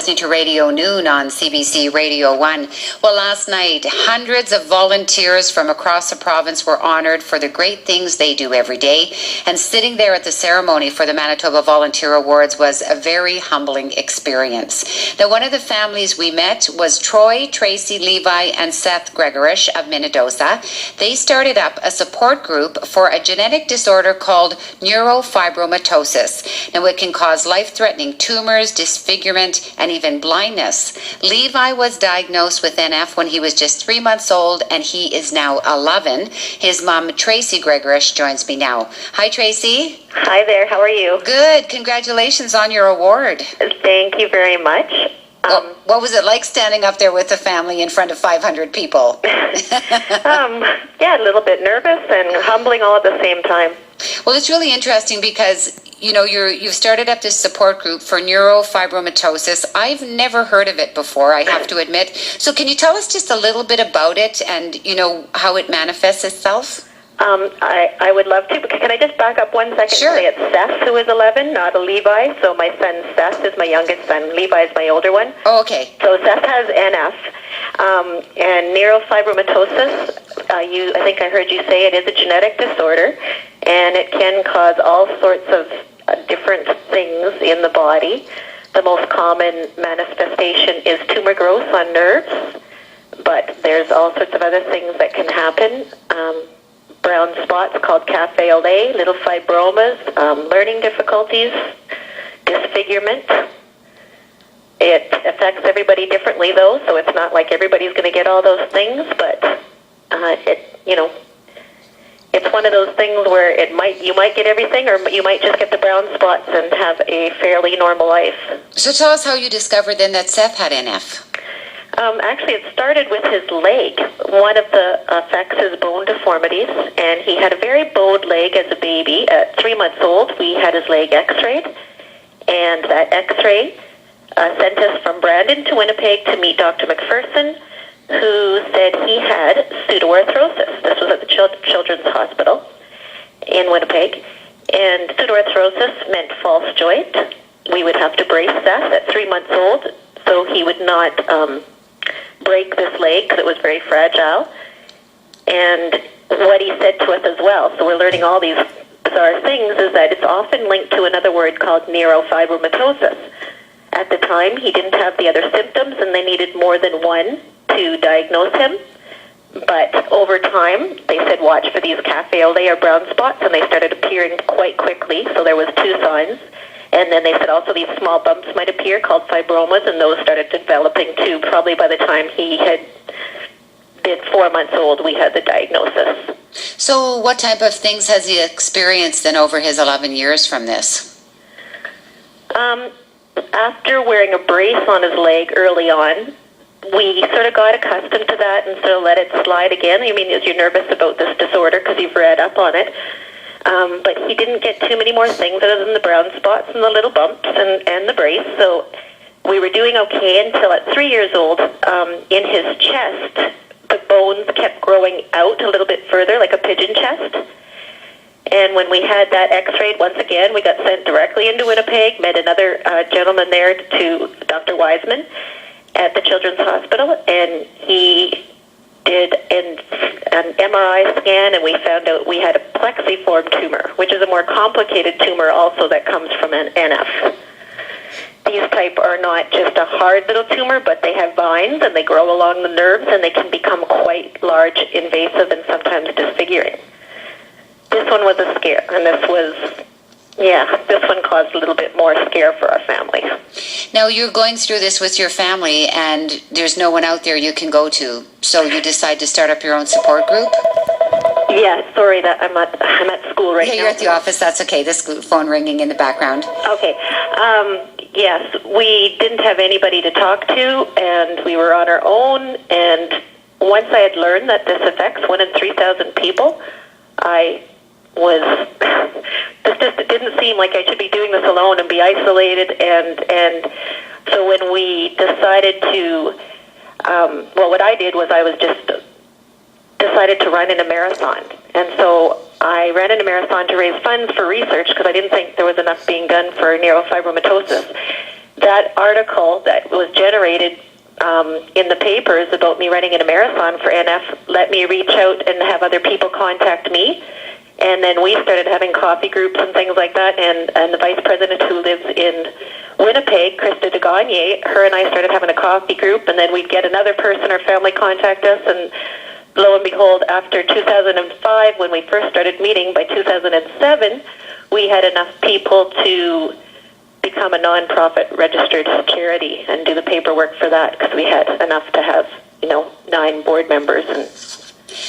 Listening to Radio Noon on CBC Radio 1. Well, last night, hundreds of volunteers from across the province were honored for the great things they do every day. And sitting there at the ceremony for the Manitoba Volunteer Awards was a very humbling experience. Now, one of the families we met was Troy, Tracy, Levi, and Seth Gregorish of Minnedosa. They started up a support group for a genetic disorder called neurofibromatosis. Now, it can cause life-threatening tumors, disfigurement, and even blindness. Levi was diagnosed with NF when he was just 3 months old, and he is now 11. His mom, Tracy Gregorish, joins me now. Hi, Tracy. Hi there. How are you? Good. Congratulations on your award. Thank you very much. What was it like standing up there with the family in front of 500 people? Yeah, a little bit nervous and humbling all at the same time. Well, it's really interesting because, you know, you've started up this support group for neurofibromatosis. I've never heard of it before, I have to admit. So can you tell us just a little bit about it and, you know, how it manifests itself? I would love to. Can I just back up 1 second? Sure. And say it's Seth who is 11, not a Levi. So my son Seth is my youngest son. Levi is my older one. Oh, okay. So Seth has NF and neurofibromatosis. I think I heard you say it is a genetic disorder, and it can cause all sorts of different things in the body. The most common manifestation is tumor growth on nerves, but there's all sorts of other things that can happen. Brown spots called cafe au lait, little fibromas, learning difficulties, disfigurement. It affects everybody differently, though, so it's not like everybody's going to get all those things, but it's one of those things where you might get everything, or you might just get the brown spots and have a fairly normal life. So tell us how you discovered then that Seth had NF. Actually, it started with his leg. One of the effects is bone deformities, and he had a very bowed leg as a baby. At 3 months old, we had his leg x-rayed, and that x-ray sent us from Brandon to Winnipeg to meet Dr. McPherson, who said he had pseudoarthrosis. This was at the Children's Hospital in Winnipeg, and pseudoarthrosis meant false joint. We would have to brace Seth at 3 months old, so he would not break this leg because it was very fragile. And what he said to us as well, so we're learning all these bizarre things, is that it's often linked to another word called neurofibromatosis. At the time, he didn't have the other symptoms, and they needed more than one to diagnose him. But over time, they said watch for these cafe au lait or brown spots, and they started appearing quite quickly, so there was 2 signs. And then they said also these small bumps might appear called fibromas, and those started developing too. Probably by the time he had been 4 months old, we had the diagnosis. So what type of things has he experienced then over his 11 years from this? After wearing a brace on his leg early on, we sort of got accustomed to that and sort of let it slide again. I mean, you're nervous about this disorder because you've read up on it. But he didn't get too many more things other than the brown spots and the little bumps and the brace. So we were doing okay until at 3 years old, in his chest, the bones kept growing out a little bit further, like a pigeon chest. And when we had that x-rayed, once again, we got sent directly into Winnipeg, met another gentleman there, to Dr. Wiseman at the Children's Hospital, and he did an MRI scan, and we found out we had a plexiform tumor, which is a more complicated tumor also that comes from an NF. These type are not just a hard little tumor, but they have vines, and they grow along the nerves, and they can become quite large, invasive, and sometimes disfiguring. This one was a scare, and this one caused a little bit more scare for our family. Now, you're going through this with your family, and there's no one out there you can go to, so you decide to start up your own support group? Yeah, sorry, that I'm at school right now. Yeah, you're at the office, that's okay. This phone ringing in the background. Okay. Yes, we didn't have anybody to talk to, and we were on our own, and once I had learned that this affects 1 in 3,000 people, it didn't seem like I should be doing this alone and be isolated, and so when we decided to, what I did was I was just decided to run in a marathon, and so I ran in a marathon to raise funds for research because I didn't think there was enough being done for neurofibromatosis. that article that was generated in the papers about me running in a marathon for NF let me reach out and have other people contact me. And then we started having coffee groups and things like that. And the vice president who lives in Winnipeg, Krista de Gagne, her and I started having a coffee group. And then we'd get another person or family contact us. And lo and behold, after 2005, when we first started meeting, by 2007, we had enough people to become a nonprofit registered charity and do the paperwork for that, because we had enough to have, 9 board members and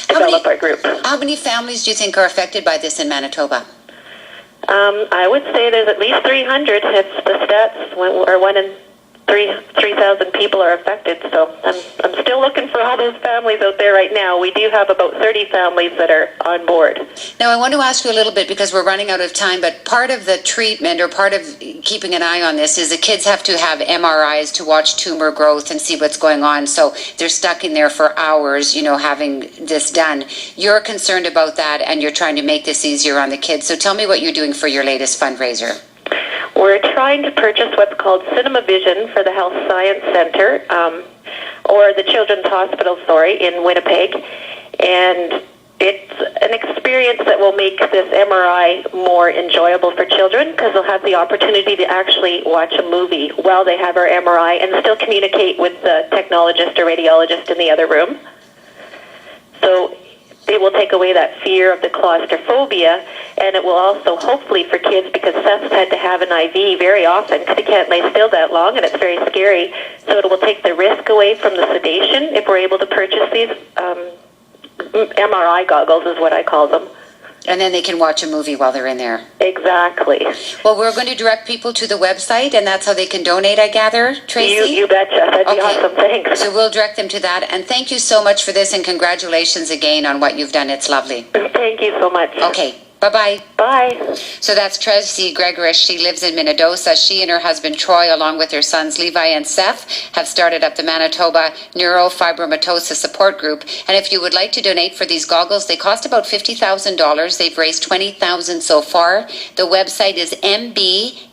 develop our group. How many families do you think are affected by this in Manitoba? I would say there's at least 300. It's the stats, or 1 in 3,000 people are affected. So I'm still looking for all those families out there right now. We do have about 30 families that are on board. Now, I want to ask you a little bit, because we're running out of time, but part of the treatment, or part of keeping an eye on this, is the kids have to have MRIs to watch tumor growth and see what's going on. So they're stuck in there for hours, having this done. You're concerned about that, and you're trying to make this easier on the kids. So tell me what you're doing for your latest fundraiser. We're trying to purchase what's called Cinema Vision for the Health Science Center, or the Children's Hospital, in Winnipeg. And it's an experience that will make this MRI more enjoyable for children, because they'll have the opportunity to actually watch a movie while they have our MRI and still communicate with the technologist or radiologist in the other room. So it will take away that fear of the claustrophobia, and it will also, hopefully for kids, because Seth's had to have an IV very often because he can't lay still that long, and it's very scary, so it will take the risk away from the sedation if we're able to purchase these MRI goggles, is what I call them. And then they can watch a movie while they're in there. Exactly. Well, we're going to direct people to the website, and that's how they can donate, I gather, Tracy? You betcha. That'd be awesome. Thanks. So we'll direct them to that. And thank you so much for this, and congratulations again on what you've done. It's lovely. Thank you so much. Okay. Bye-bye. Bye. So that's Tracy Gregorish. She lives in Minnedosa. She and her husband Troy, along with their sons Levi and Seth, have started up the Manitoba Neurofibromatosis Support Group. And if you would like to donate for these goggles, they cost about $50,000. They've raised $20,000 so far. The website is mbnf.ca.